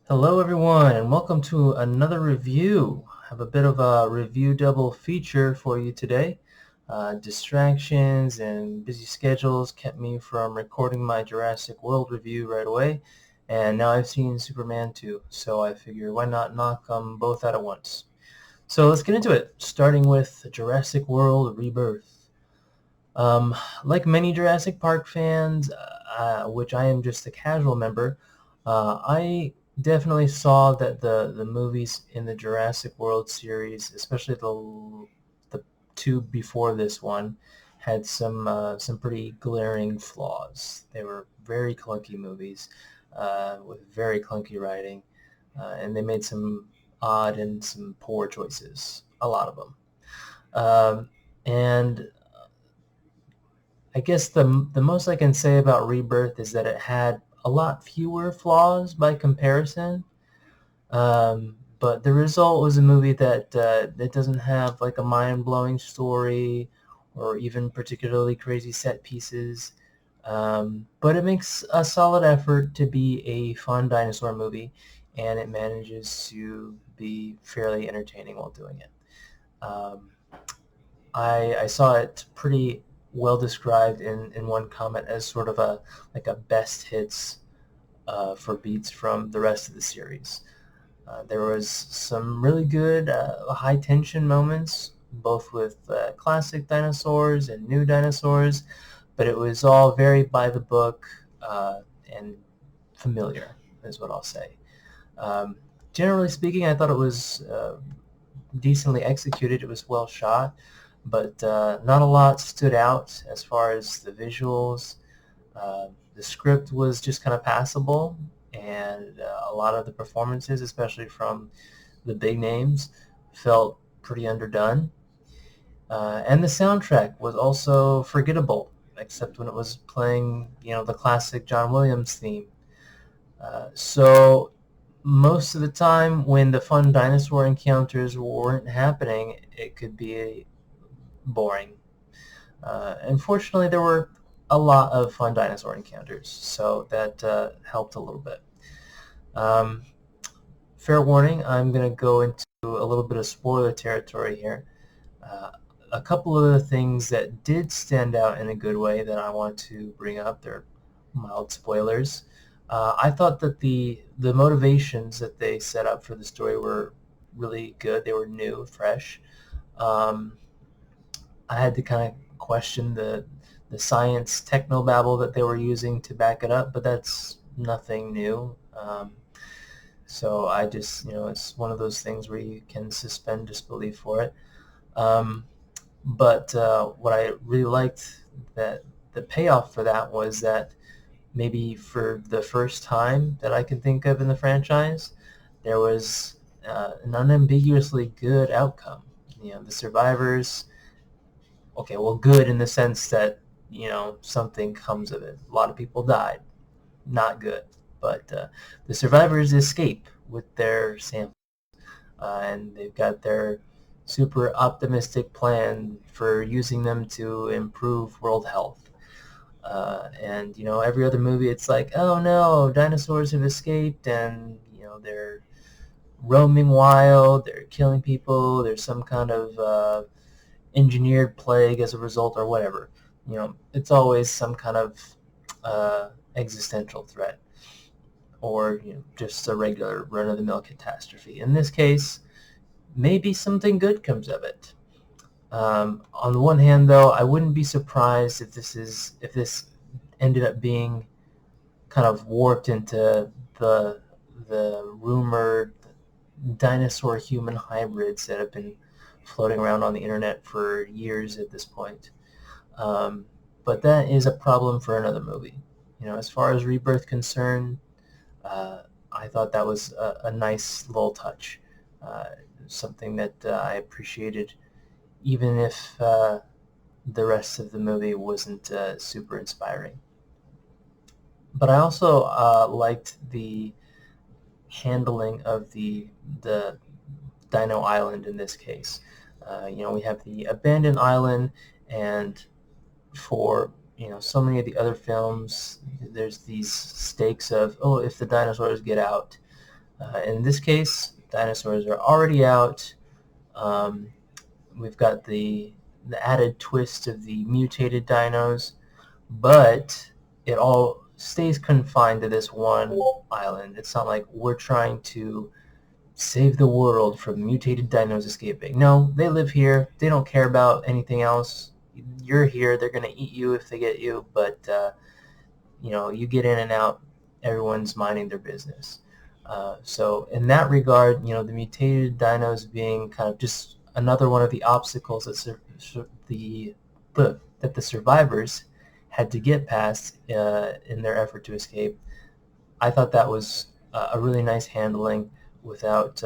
Hello everyone and welcome to another review. I have a bit of a review double feature for you today. Distractions and busy schedules kept me from recording my Jurassic World review right away, and now I've seen Superman 2, so I figure why not knock them both out at once. So let's get into it, starting with Jurassic World Rebirth. Um, like many Jurassic Park fans, which I am just a casual member, I definitely saw that the movies in the Jurassic World series, especially the two before this one, had some pretty glaring flaws. They were very clunky movies with very clunky writing, and they made some odd and some poor choices. A lot of them. And I guess the most I can say about Rebirth is that it had a lot fewer flaws by comparison. But the result was a movie that doesn't have like a mind-blowing story or even particularly crazy set pieces. But it makes a solid effort to be a fun dinosaur movie, and it manages to be fairly entertaining while doing it. Um, I saw it pretty well described in one comment as sort of a like a best hits for beats from the rest of the series. There was some really good high tension moments, both with classic dinosaurs and new dinosaurs, but it was all very by the book and familiar, is what I'll say. Um, Generally speaking, I thought it was decently executed. It was well shot, but not a lot stood out as far as the visuals. The script was just kind of passable, and a lot of the performances, especially from the big names, felt pretty underdone. And the soundtrack was also forgettable, except when it was playing, the classic John Williams theme. So most of the time when the fun dinosaur encounters weren't happening, it could be boring. Unfortunately, there were a lot of fun dinosaur encounters, so that helped a little bit. Um, Fair warning, I'm going to go into a little bit of spoiler territory here. Uh, a couple of the things that did stand out in a good way that I want to bring up, they're mild spoilers. I thought that the motivations that they set up for the story were really good. They were new, fresh. Um, I had to kind of question the science technobabble that they were using to back it up, but that's nothing new. So I just, it's one of those things where you can suspend disbelief for it. Um, but what I really liked, that the payoff for that was that maybe for the first time that I can think of in the franchise, there was an unambiguously good outcome. The survivors, okay, well, good in the sense that, something comes of it. A lot of people died. Not good. But the survivors escape with their sample, and they've got their super optimistic plan for using them to improve world health. And every other movie, it's like, oh no, dinosaurs have escaped, and they're roaming wild, they're killing people, there's some kind of engineered plague as a result, or whatever. It's always some kind of existential threat, or just a regular run-of-the-mill catastrophe. In this case, maybe something good comes of it. On the one hand, though, I wouldn't be surprised if this ended up being kind of warped into the rumored dinosaur human hybrids that have been floating around on the internet for years at this point. Um, but that is a problem for another movie. As far as Rebirth concerned, uh, I thought that was a nice little touch, something that I appreciated, even if the rest of the movie wasn't super inspiring. But I also liked the handling of the Dino Island in this case. We have the abandoned island, and for so many of the other films, there's these stakes of, oh, if the dinosaurs get out, In this case, dinosaurs are already out. Um, we've got the added twist of the mutated dinos, but it all stays confined to this one island. It's not like we're trying to save the world from mutated dinos escaping. No, they live here. They don't care about anything else. You're here. They're gonna eat you if they get you, but you get in and out. Everyone's minding their business. So in that regard, the mutated dinos being kind of just another one of the obstacles that the survivors had to get past in their effort to escape. I thought that was a really nice handling without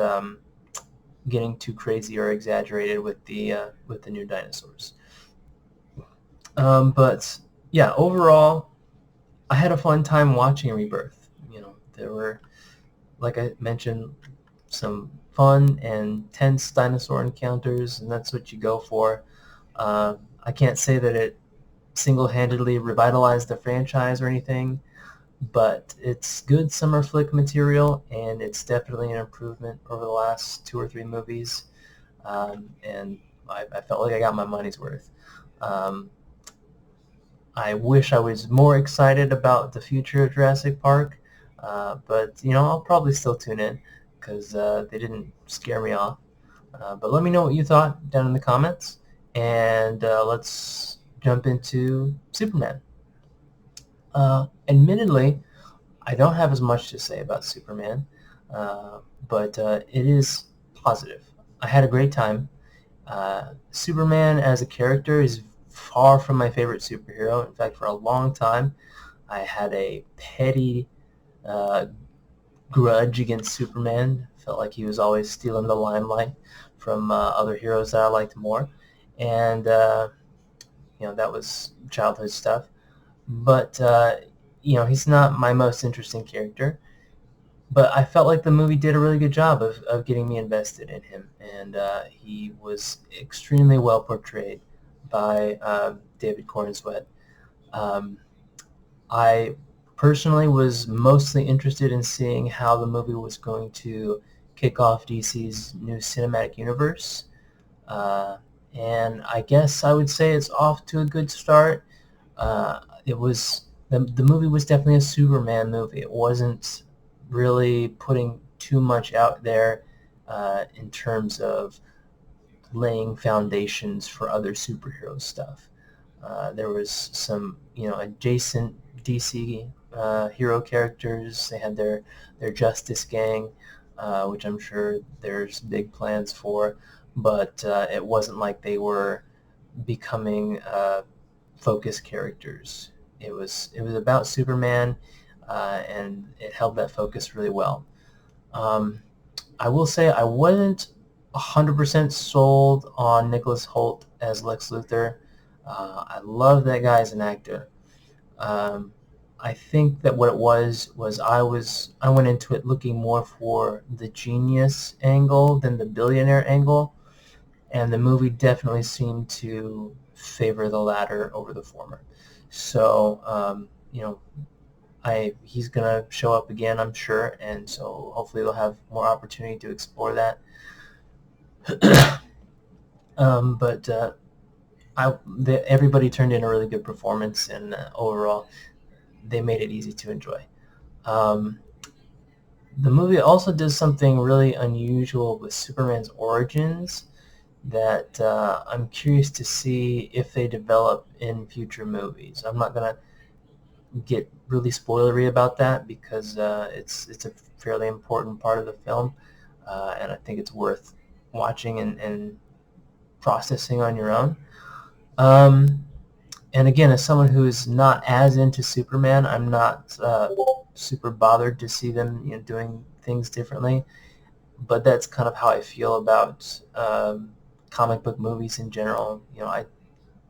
getting too crazy or exaggerated with the new dinosaurs. But yeah, overall, I had a fun time watching Rebirth. There were, like I mentioned, some fun and tense dinosaur encounters, and that's what you go for. I can't say that it single-handedly revitalized the franchise or anything, but it's good summer flick material, and it's definitely an improvement over the last two or three movies. And I felt like I got my money's worth. Um, I wish I was more excited about the future of Jurassic Park, but I'll probably still tune in because they didn't scare me off. But let me know what you thought down in the comments, and let's jump into Superman. Admittedly, I don't have as much to say about Superman, but it is positive. I had a great time. Superman as a character is far from my favorite superhero. In fact, for a long time, I had a petty uh, grudge against Superman. Felt like he was always stealing the limelight from other heroes that I liked more, and that was childhood stuff. But he's not my most interesting character. But I felt like the movie did a really good job of getting me invested in him, and he was extremely well portrayed by David Corenswet. Um, I personally was mostly interested in seeing how the movie was going to kick off DC's new cinematic universe, uh, and I guess I would say it's off to a good start. It was the movie was definitely a Superman movie. It wasn't really putting too much out there in terms of laying foundations for other superhero stuff. There was some adjacent DC hero characters. They had their Justice Gang, which I'm sure there's big plans for, but it wasn't like they were becoming focus characters. It was about Superman, and it held that focus really well. Um, I will say I wasn't 100% sold on Nicholas Hoult as Lex Luthor. I love that guy as an actor. Um, I think that what it was I went into it looking more for the genius angle than the billionaire angle, and the movie definitely seemed to favor the latter over the former. So, he's gonna show up again, I'm sure, and so hopefully they'll have more opportunity to explore that. But everybody turned in a really good performance, and overall, they made it easy to enjoy. Um, the movie also does something really unusual with Superman's origins that I'm curious to see if they develop in future movies. I'm not gonna get really spoilery about that because it's a fairly important part of the film, and I think it's worth watching and processing on your own. Um, and again, as someone who is not as into Superman, I'm not super bothered to see them doing things differently. But that's kind of how I feel about comic book movies in general.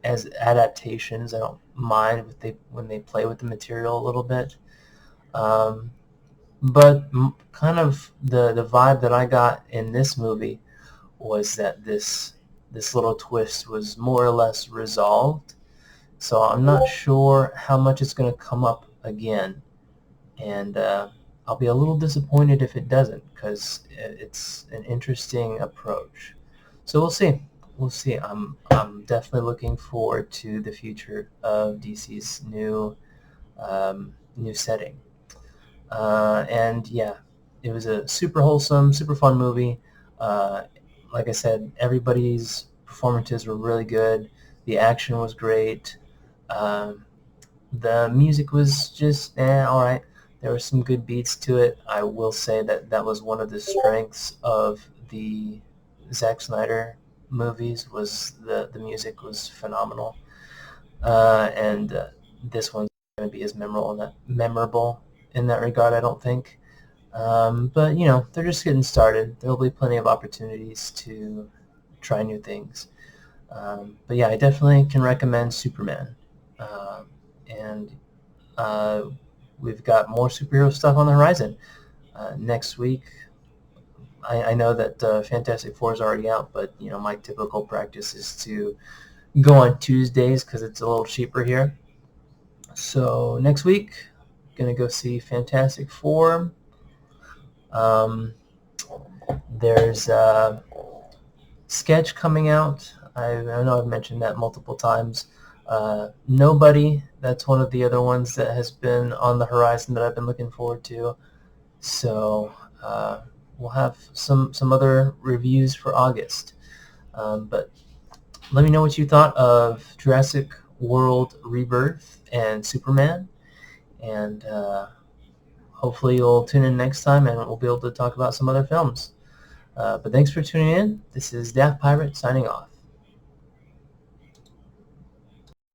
As adaptations, I don't mind when they play with the material a little bit. Um, but kind of the vibe that I got in this movie was that this little twist was more or less resolved. So I'm not sure how much it's going to come up again, and I'll be a little disappointed if it doesn't, because it's an interesting approach. So we'll see. We'll see. I'm definitely looking forward to the future of DC's new setting. And yeah, it was a super wholesome, super fun movie. Uh, like I said, everybody's performances were really good. The action was great. Um, the music was just all right. There were some good beats to it. I will say that that was one of the strengths of the Zack Snyder movies, was the music was phenomenal. And this one's going to be as memorable in that regard, I don't think. But they're just getting started. There'll be plenty of opportunities to try new things. But yeah, I definitely can recommend Superman. And uh, we've got more superhero stuff on the horizon. Next week, I know that Fantastic Four is already out, but my typical practice is to go on Tuesdays because it's a little cheaper here. So next week, gonna go see Fantastic Four. There's a Sketch coming out. I know I've mentioned that multiple times. Nobody, that's one of the other ones that has been on the horizon that I've been looking forward to. So we'll have some other reviews for August. But let me know what you thought of Jurassic World Rebirth and Superman. And hopefully you'll tune in next time and we'll be able to talk about some other films. But thanks for tuning in. This is Daft Pirate signing off.